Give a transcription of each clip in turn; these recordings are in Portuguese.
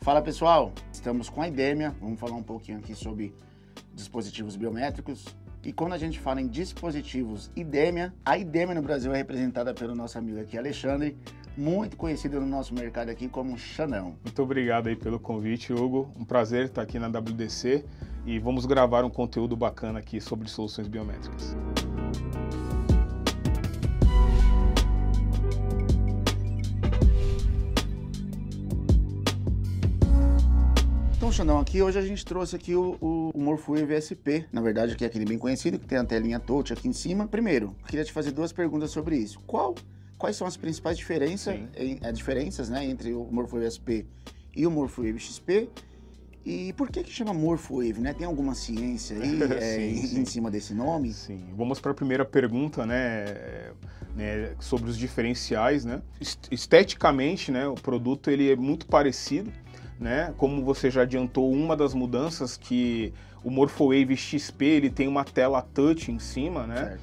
Fala pessoal, estamos com a Idemia, vamos falar um pouquinho aqui sobre dispositivos biométricos. E quando a gente fala em dispositivos Idemia, a Idemia no Brasil é representada pelo nosso amigo aqui, Alexandre, muito conhecido no nosso mercado aqui como Xandão. Muito obrigado aí pelo convite, Hugo. Um prazer estar aqui na WDC e vamos gravar um conteúdo bacana aqui sobre soluções biométricas. Então, Xandão, aqui hoje a gente trouxe aqui o Morphwave SP, na verdade que é aquele bem conhecido, que tem a telinha touch aqui em cima. Primeiro, eu queria te fazer duas perguntas sobre isso. Quais são as principais diferenças, né, entre o Morphwave SP e o Morphwave XP? E por que chama Morphwave, né? Tem alguma ciência aí em cima desse nome? Sim, vamos para a primeira pergunta, né, sobre os diferenciais, né? Esteticamente, né, o produto ele é muito parecido, né? Como você já adiantou, uma das mudanças que o Morphwave XP ele tem uma tela touch em cima, né?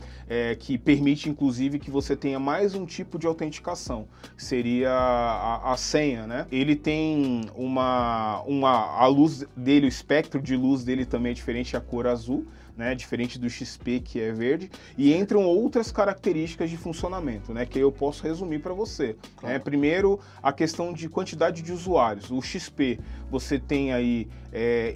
Que permite inclusive que você tenha mais um tipo de autenticação, seria a senha, né? Ele tem a luz dele, o espectro de luz dele também é diferente, a cor azul, né, diferente do XP que é verde, e entram outras características de funcionamento, né, que eu posso resumir para você. Claro. Primeiro, a questão de quantidade de usuários. O XP, você tem aí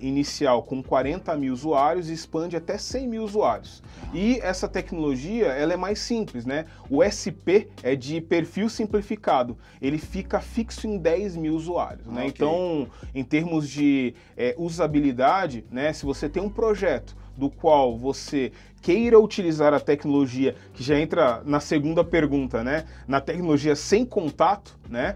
inicial com 40 mil usuários e expande até 100 mil usuários. E essa tecnologia, ela é mais simples, né? O SP é de perfil simplificado, ele fica fixo em 10 mil usuários, né? Okay. Então, em termos de usabilidade, né, se você tem um projeto do qual você queira utilizar a tecnologia, que já entra na segunda pergunta, né? Na tecnologia sem contato, né?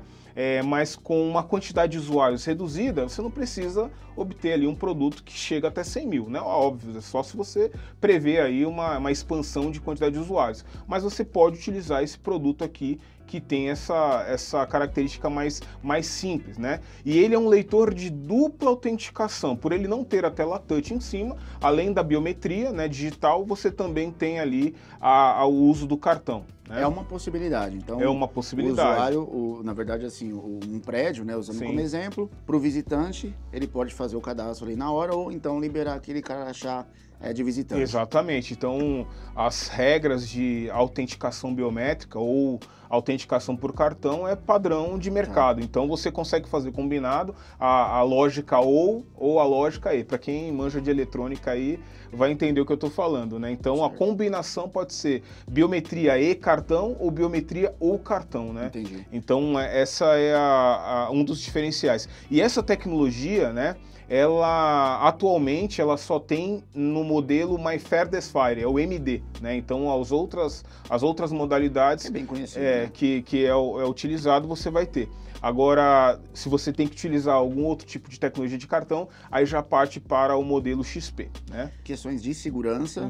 Mas com uma quantidade de usuários reduzida, você não precisa obter ali um produto que chega até 100 mil, né? Óbvio, é só se você prevê aí uma expansão de quantidade de usuários. Mas você pode utilizar esse produto aqui que tem essa característica mais simples, né? E ele é um leitor de dupla autenticação. Por ele não ter a tela touch em cima, além da biometria, né, digital, você também tem ali o uso do cartão. É uma possibilidade. Então, é uma possibilidade. O usuário, na verdade, assim, um prédio, né, usando como exemplo, para o visitante, ele pode fazer o cadastro ali na hora ou então liberar aquele crachá de visitante. Exatamente. Então, as regras de autenticação biométrica ou autenticação por cartão é padrão de mercado. Então, você consegue fazer combinado a lógica ou a lógica E. Para quem manja de eletrônica aí, vai entender o que eu estou falando, né? Então, certo. A combinação pode ser biometria e cartão ou biometria ou cartão, né? Entendi. Então, essa é um dos diferenciais. E essa tecnologia, né? Ela atualmente ela só tem no modelo My Fairest Fire, é o MD, né? Então as outras modalidades bem conhecido, que é utilizado você vai ter. Agora, se você tem que utilizar algum outro tipo de tecnologia de cartão, aí já parte para o modelo XP, né? Questões de segurança,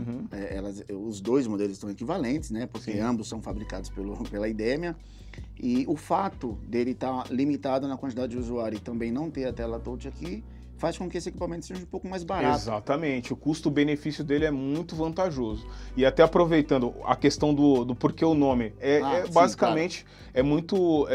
os dois modelos estão equivalentes, né? Porque ambos são fabricados pela Idemia. E o fato dele estar limitado na quantidade de usuário e também não ter a tela touch aqui, faz com que esse equipamento seja um pouco mais barato. Exatamente, o custo-benefício dele é muito vantajoso. E até aproveitando a questão do porquê o nome, basicamente claro. É muito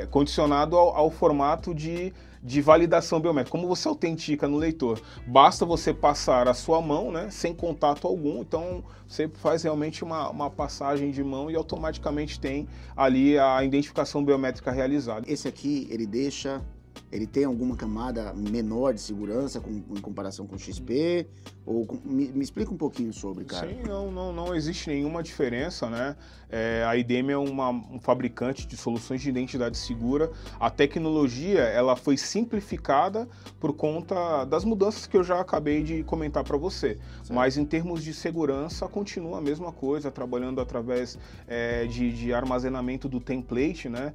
condicionado ao formato de validação biométrica. Como você autentica no leitor? Basta você passar a sua mão, né, sem contato algum, então você faz realmente uma passagem de mão e automaticamente tem ali a identificação biométrica realizada. Esse aqui, ele tem alguma camada menor de segurança em comparação com o XP? Me explica um pouquinho sobre, cara. Sim, não existe nenhuma diferença, né? A Idemia é um fabricante de soluções de identidade segura. A tecnologia ela foi simplificada por conta das mudanças que eu já acabei de comentar para você. Certo. Mas em termos de segurança, continua a mesma coisa, trabalhando através de armazenamento do template, né?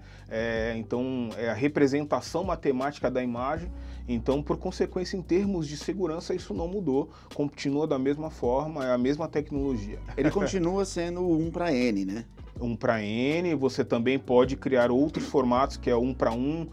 Então, a representação matemática da imagem. Então, por consequência, em termos de segurança, isso não mudou. Continua da mesma forma, é a mesma tecnologia. Ele continua sendo 1 para N, né? 1 para N, você também pode criar outros formatos, que é 1 para 1,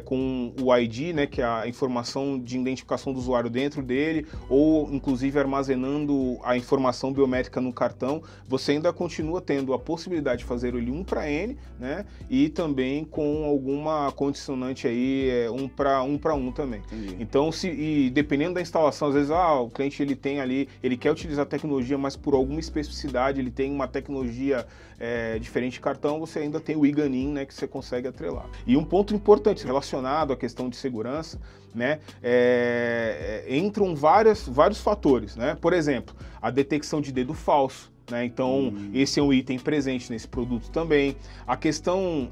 com o ID, né, que é a informação de identificação do usuário dentro dele, ou inclusive armazenando a informação biométrica no cartão, você ainda continua tendo a possibilidade de fazer ele 1 para N, né, e também com alguma condicionante aí 1 para 1 também. Entendi. Então, e dependendo da instalação, às vezes o cliente ele tem ali, ele quer utilizar a tecnologia, mas por alguma especificidade, ele tem uma tecnologia diferente de cartão, você ainda tem o IGANIM, né, que você consegue atrelar. E um ponto importante relacionado à questão de segurança, né, entram vários fatores, né? Por exemplo, a detecção de dedo falso, né? Então, esse é um item presente nesse produto também. A questão,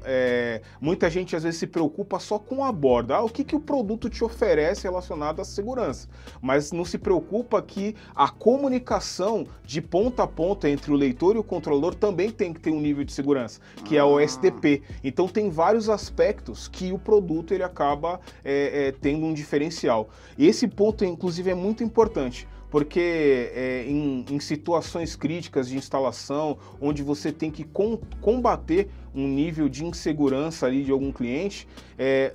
muita gente às vezes se preocupa só com a borda. O que o produto te oferece relacionado à segurança? Mas não se preocupa que a comunicação de ponta a ponta entre o leitor e o controlador também tem que ter um nível de segurança, que é o SDP. Então, tem vários aspectos que o produto ele acaba tendo um diferencial. E esse ponto, inclusive, é muito importante, porque em situações críticas de instalação, onde você tem que combater um nível de insegurança ali de algum cliente,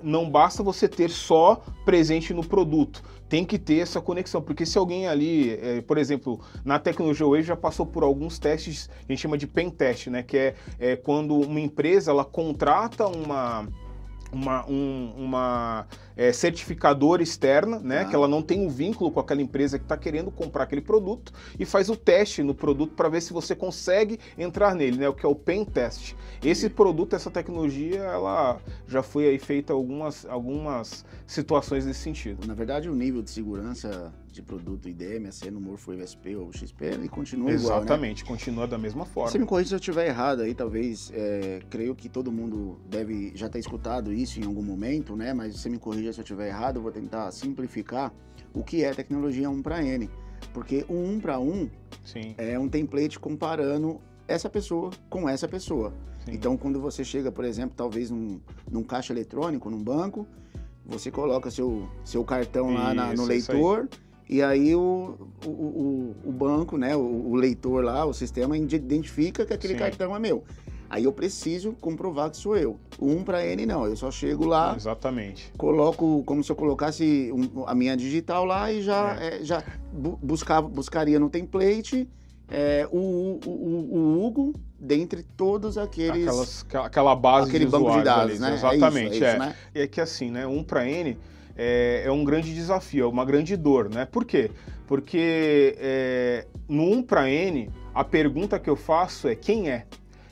não basta você ter só presente no produto, tem que ter essa conexão, porque se alguém ali, por exemplo, na tecnologia Wave já passou por alguns testes, a gente chama de pen test, né, que é quando uma empresa ela contrata uma certificadora externa, né, que ela não tem um vínculo com aquela empresa que está querendo comprar aquele produto, e faz o teste no produto para ver se você consegue entrar nele, né, o que é o pen test. Esse produto, essa tecnologia, ela já foi aí feita algumas situações nesse sentido. Na verdade, o nível de segurança de produto IDM, no MorphWave SP ou XP, ele continua igual, Exatamente, né? Continua da mesma forma. Você me corrija se eu estiver errado aí, talvez, creio que todo mundo deve já ter escutado isso em algum momento, né? Mas você me corrija se eu estiver errado, eu vou tentar simplificar o que é tecnologia 1 para N. Porque o 1 para 1 é um template comparando essa pessoa com essa pessoa. Sim. Então, quando você chega, por exemplo, talvez num caixa eletrônico, num banco, você coloca seu cartão lá no leitor, e aí o banco, né, o leitor lá, o sistema identifica que aquele cartão é meu. Aí eu preciso comprovar que sou eu. O 1 para N não, eu só chego lá, exatamente, coloco como se eu colocasse a minha digital lá e já buscaria no template o Hugo dentre todos aqueles... Aquela base aquele de banco de dados, ali, né? Exatamente, é isso, né? É que assim, né, 1 para N é um grande desafio, é uma grande dor, né? Por quê? Porque no 1 para N, a pergunta que eu faço é quem é?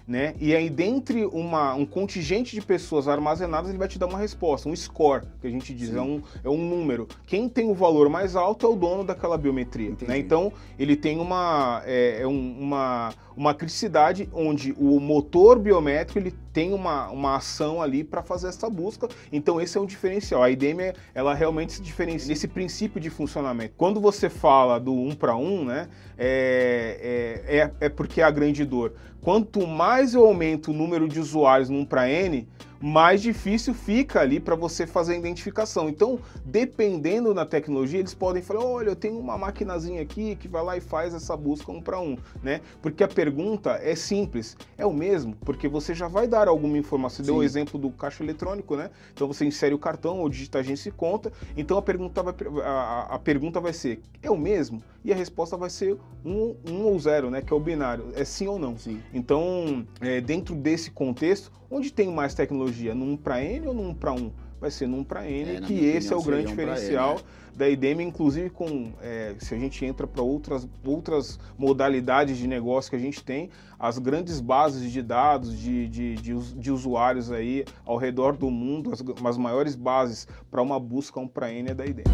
Né? E aí, dentre um contingente de pessoas armazenadas, ele vai te dar uma resposta, um score, que a gente diz, é um número. Quem tem o valor mais alto é o dono daquela biometria. Né? Então, ele tem uma criticidade onde o motor biométrico ele tem uma ação ali para fazer essa busca. Então, esse é um diferencial. A IDM ela realmente se diferencia nesse princípio de funcionamento. Quando você fala do 1 para 1, né, porque é a grande dor. Quanto mais eu aumento o número de usuários no 1 para N, mais difícil fica ali para você fazer a identificação. Então, dependendo da tecnologia, eles podem falar, olha, eu tenho uma maquinazinha aqui que vai lá e faz essa busca 1 para 1, né? Porque a pergunta é simples, é o mesmo, porque você já vai dar alguma informação. Você deu o exemplo do caixa eletrônico, né? Então você insere o cartão ou digita agência e conta, então a pergunta vai ser, é o mesmo? E a resposta vai ser 1 ou 0, né? Que é o binário, é sim ou não. Sim. Então, dentro desse contexto, onde tem mais tecnologia? No 1 para N ou no 1 para 1? Vai ser no 1 para N, que esse é o grande diferencial da IDM, inclusive se a gente entra para outras modalidades de negócio que a gente tem, as grandes bases de dados de usuários aí ao redor do mundo, as maiores bases para uma busca 1 para N é da IDM.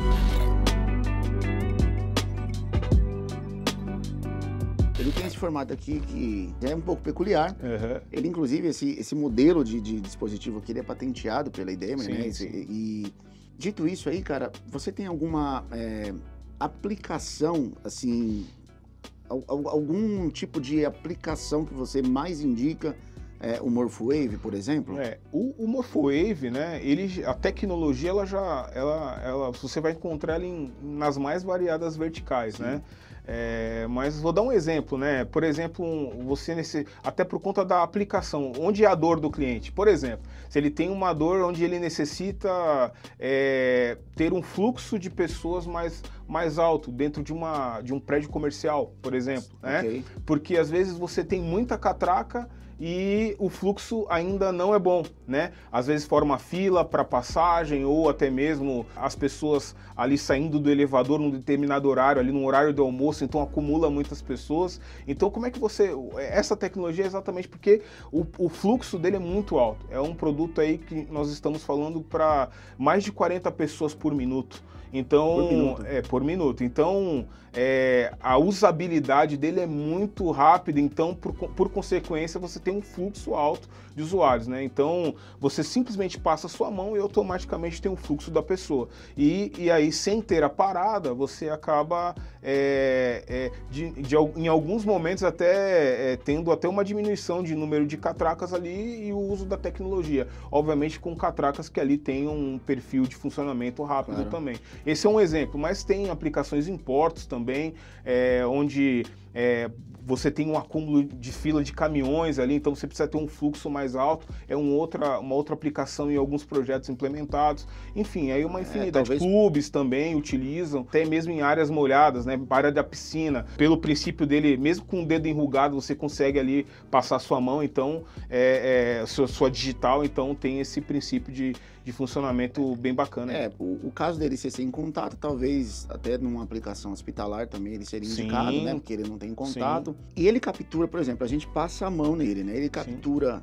Ele tem esse formato aqui que é um pouco peculiar. Ele, inclusive, esse modelo de dispositivo aqui, ele é patenteado pela IDM, né? E dito isso aí, cara, você tem alguma aplicação, assim, algum tipo de aplicação que você mais indica? O MorphWave, por exemplo? O MorphWave, né, a tecnologia, você vai encontrar ela nas mais variadas verticais, né? Mas vou dar um exemplo, né? Por exemplo, até por conta da aplicação, onde é a dor do cliente. Por exemplo, se ele tem uma dor onde ele necessita ter um fluxo de pessoas mais alto dentro de um prédio comercial, por exemplo, Okay. né? Porque às vezes você tem muita catraca e o fluxo ainda não é bom, né? Às vezes forma fila para passagem ou até mesmo as pessoas ali saindo do elevador num determinado horário, ali no horário do almoço, então acumula muitas pessoas. Então como é que essa tecnologia é exatamente porque o fluxo dele é muito alto. É um produto aí que nós estamos falando para mais de 40 pessoas por minuto. Então, por minuto. Então, a usabilidade dele é muito rápida, então, por consequência, você tem um fluxo alto de usuários, né? Então, você simplesmente passa a sua mão e automaticamente tem um fluxo da pessoa. E aí, sem ter a parada, você acaba, em alguns momentos, até tendo até uma diminuição de número de catracas ali e o uso da tecnologia. Obviamente, com catracas que ali tem um perfil de funcionamento rápido também. Esse é um exemplo, mas tem aplicações em portos também, onde você tem um acúmulo de fila de caminhões ali, então você precisa ter um fluxo mais alto, uma outra aplicação em alguns projetos implementados. Enfim, aí uma infinidade. Talvez... Clubes também utilizam, até mesmo em áreas molhadas, né? Área da piscina. Pelo princípio dele, mesmo com o dedo enrugado, você consegue ali passar sua mão, então, sua digital, então tem esse princípio de funcionamento bem bacana. O caso dele ser sem contato, talvez até numa aplicação hospitalar também ele seria indicado, né? Porque ele não tem contato. Sim. E ele captura, por exemplo, a gente passa a mão nele, né? Ele captura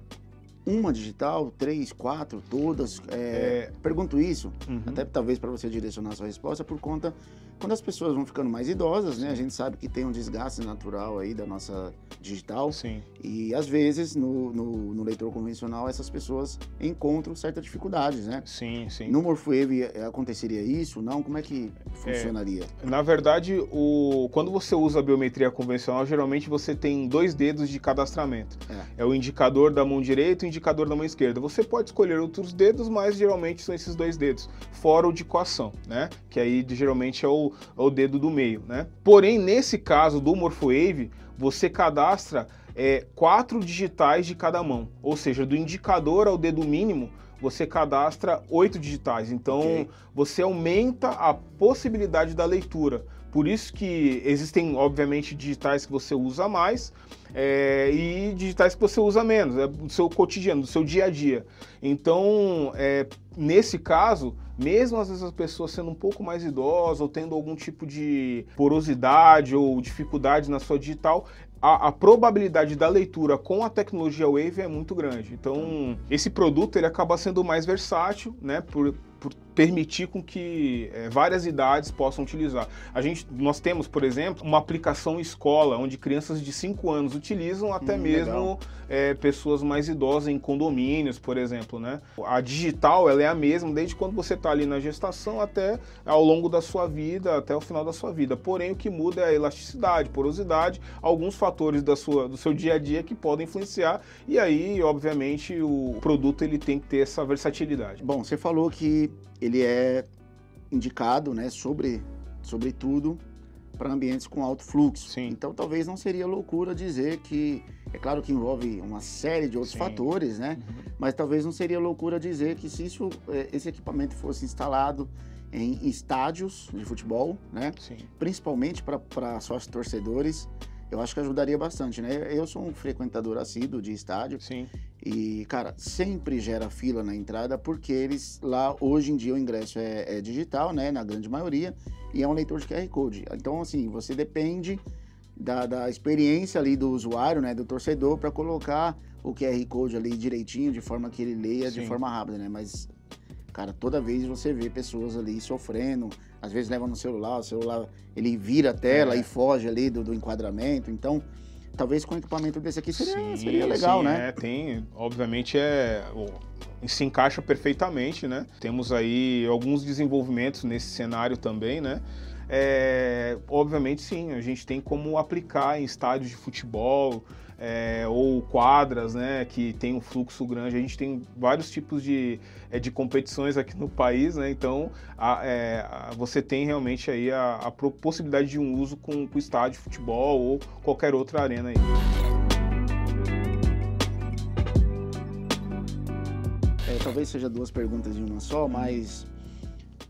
uma digital, 3, 4, todas. Pergunto isso, até talvez para você direcionar a sua resposta, por conta, quando as pessoas vão ficando mais idosas, né? A gente sabe que tem um desgaste natural aí da nossa digital. Sim. E às vezes no leitor convencional essas pessoas encontram certas dificuldades, né? Sim, sim. No Morphoave aconteceria isso? Não? Como é que funcionaria? Na verdade, quando você usa a biometria convencional, geralmente você tem 2 dedos de cadastramento. É o indicador da mão direita e o indicador da mão esquerda. Você pode escolher outros dedos, mas geralmente são esses 2 dedos, fora o de coação, né? Que aí geralmente é o dedo do meio, né? Porém, nesse caso do Morphoave, você cadastra 4 digitais de cada mão, ou seja, do indicador ao dedo mínimo, você cadastra 8 digitais. Então, você aumenta a possibilidade da leitura. Por isso que existem, obviamente, digitais que você usa mais e digitais que você usa menos, do seu cotidiano, do seu dia a dia. Então, nesse caso, mesmo às vezes as pessoas sendo um pouco mais idosas ou tendo algum tipo de porosidade ou dificuldade na sua digital, a probabilidade da leitura com a tecnologia Wave é muito grande. Então, esse produto ele acaba sendo mais versátil, né, por permitir com que várias idades possam utilizar. Nós temos, por exemplo, uma aplicação escola, onde crianças de 5 anos utilizam, até mesmo pessoas mais idosas em condomínios, por exemplo, né? A digital, ela é a mesma desde quando você está ali na gestação até ao longo da sua vida, até o final da sua vida. Porém, o que muda é a elasticidade, porosidade, alguns fatores do seu dia a dia que podem influenciar, e aí, obviamente, o produto ele tem que ter essa versatilidade. Bom, você falou que ele é indicado, né, sobretudo para ambientes com alto fluxo. Sim. Então, talvez não seria loucura dizer que, é claro que envolve uma série de outros fatores, né? Mas talvez não seria loucura dizer que se esse equipamento fosse instalado em estádios de futebol, né? Sim. Principalmente para sócios torcedores, eu acho que ajudaria bastante, né? Eu sou um frequentador assíduo de estádio. Sim. E, cara, sempre gera fila na entrada, porque eles lá, hoje em dia, o ingresso é digital, né? Na grande maioria, e é um leitor de QR Code. Então, assim, você depende da experiência ali do usuário, né? Do torcedor, para colocar o QR Code ali direitinho, de forma que ele leia de forma rápida, né? Mas, cara, toda vez você vê pessoas ali sofrendo, às vezes levam no celular, o celular ele vira a tela e foge ali do enquadramento. Então, talvez com um equipamento desse aqui seria legal, né? Obviamente se encaixa perfeitamente, né? Temos aí alguns desenvolvimentos nesse cenário também, né? Obviamente sim, a gente tem como aplicar em estádios de futebol, ou quadras, né, que tem um fluxo grande. A gente tem vários tipos de competições aqui no país, né, então você tem realmente aí a possibilidade de um uso com o estádio de futebol ou qualquer outra arena aí. Talvez seja duas perguntas em uma só, mas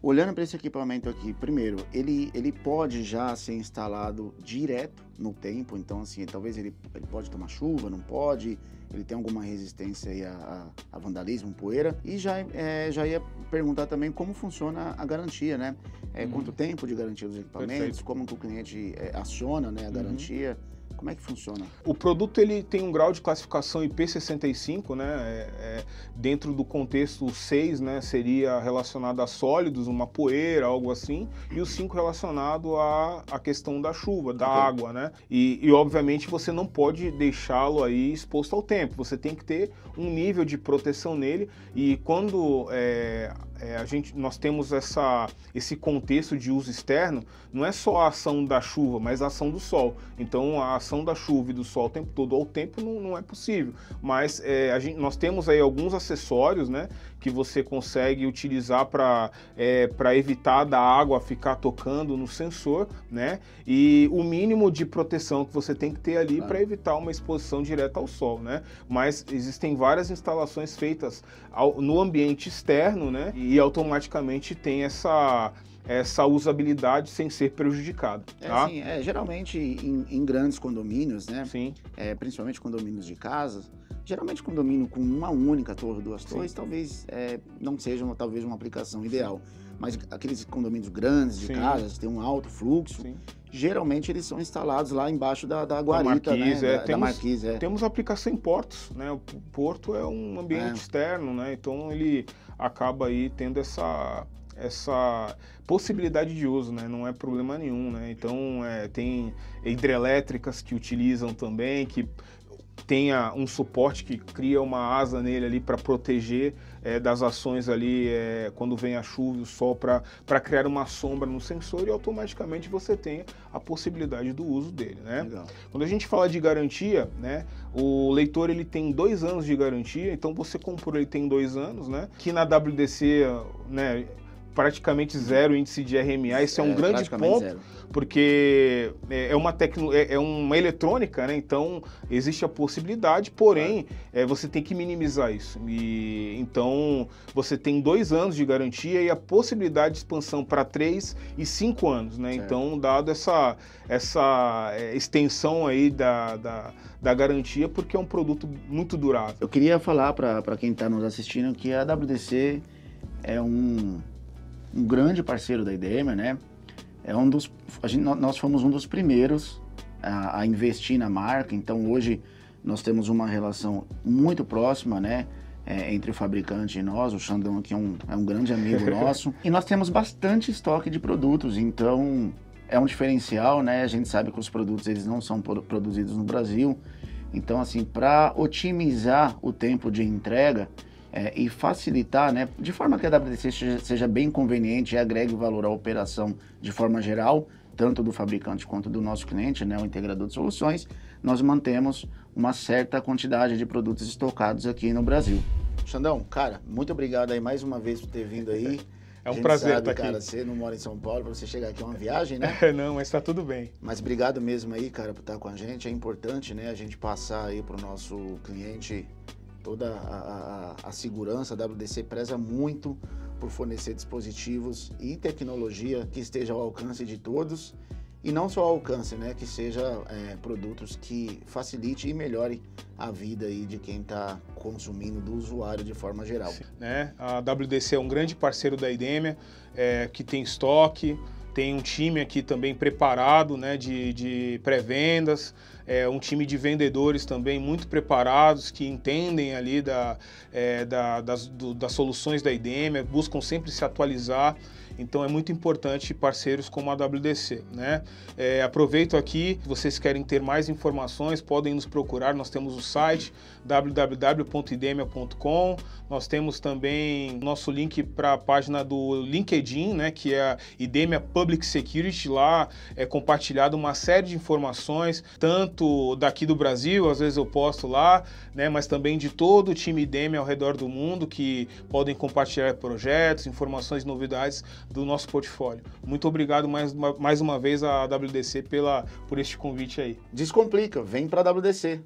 olhando para esse equipamento aqui, primeiro, ele pode já ser instalado direto no tempo, então assim, talvez ele pode tomar chuva, não pode, ele tem alguma resistência aí a vandalismo, poeira, e já ia perguntar também como funciona a garantia, né? Quanto tempo de garantia dos equipamentos, perfeito, como que o cliente aciona, né, a garantia. Como é que funciona? O produto ele tem um grau de classificação IP65, né? Dentro do contexto, o 6, né, seria relacionado a sólidos, uma poeira, algo assim, e o 5 relacionado à questão da chuva, da água, né? E obviamente você não pode deixá-lo aí exposto ao tempo, você tem que ter um nível de proteção nele, e quando nós temos esse contexto de uso externo, não é só a ação da chuva, mas a ação do sol. Então a ação da chuva e do sol o tempo todo ao tempo não é possível, mas nós temos aí alguns acessórios, né, que você consegue utilizar para evitar da água ficar tocando no sensor, né, e o mínimo de proteção que você tem que ter ali para evitar uma exposição direta ao sol, né, mas existem várias instalações feitas no ambiente externo, né, e automaticamente tem essa usabilidade sem ser prejudicado. Tá? Assim, geralmente em grandes condomínios, né? Sim. Principalmente condomínios de casas, geralmente condomínio com uma única torre, duas torres, talvez não seja talvez uma aplicação ideal. Mas aqueles condomínios grandes de casas, que tem um alto fluxo, geralmente eles são instalados lá embaixo da guarita, da marquise. Temos aplicação em portos, né? O porto é um ambiente externo, né? Então ele acaba aí tendo essa possibilidade de uso, né? Não é problema nenhum, né? Então tem hidrelétricas que utilizam também, que tenha um suporte que cria uma asa nele ali para proteger das ações ali quando vem a chuva e o sol, para criar uma sombra no sensor, e automaticamente você tem a possibilidade do uso dele, né? Legal. Quando a gente fala de garantia, né, o leitor ele tem 2 anos de garantia, então você comprou, ele tem 2 anos, né? Que na WDC, né, praticamente zero índice de RMA, isso é um grande ponto, porque é uma eletrônica, né? Então existe a possibilidade, porém você tem que minimizar isso. E então você tem 2 anos de garantia e a possibilidade de expansão para 3 e 5 anos, né? Certo. Então, dado essa extensão aí da garantia, porque é um produto muito durável. Eu queria falar para quem está nos assistindo que a WDC é um grande parceiro da IDEMER, né? Nós fomos um dos primeiros a investir na marca, então hoje nós temos uma relação muito próxima, né? Entre o fabricante e nós. O Xandão aqui é um grande amigo nosso. E nós temos bastante estoque de produtos, então é um diferencial, né? A gente sabe que os produtos eles não são produzidos no Brasil, então assim, para otimizar o tempo de entrega, e facilitar, né, de forma que a WDC seja bem conveniente e agregue valor à operação de forma geral, tanto do fabricante quanto do nosso cliente, né, o integrador de soluções, nós mantemos uma certa quantidade de produtos estocados aqui no Brasil. Xandão, cara, muito obrigado aí mais uma vez por ter vindo aí. É um prazer estar aqui. Cara, você não mora em São Paulo, para você chegar aqui é uma viagem, né? Não, mas está tudo bem. Mas obrigado mesmo aí, cara, por estar com a gente. É importante, né, a gente passar aí para o nosso cliente toda a segurança. A WDC preza muito por fornecer dispositivos e tecnologia que esteja ao alcance de todos, e não só ao alcance, né, que seja produtos que facilite e melhore a vida aí de quem está consumindo, do usuário de forma geral. Sim, né? A WDC é um grande parceiro da IDEMER, que tem estoque, tem um time aqui também preparado, né, de pré-vendas, um time de vendedores também muito preparados, que entendem ali das soluções da IDEMER, buscam sempre se atualizar. Então é muito importante parceiros como a WDC, né? Aproveito aqui, se vocês querem ter mais informações, podem nos procurar, nós temos o site www.idemia.com, nós temos também nosso link para a página do LinkedIn, né, que é a Idemia Public Security. Lá é compartilhado uma série de informações, tanto daqui do Brasil, às vezes eu posto lá, né, mas também de todo o time Idemia ao redor do mundo, que podem compartilhar projetos, informações e novidades do nosso portfólio. Muito obrigado mais uma vez à WDC por este convite aí. Descomplica, vem para a WDC.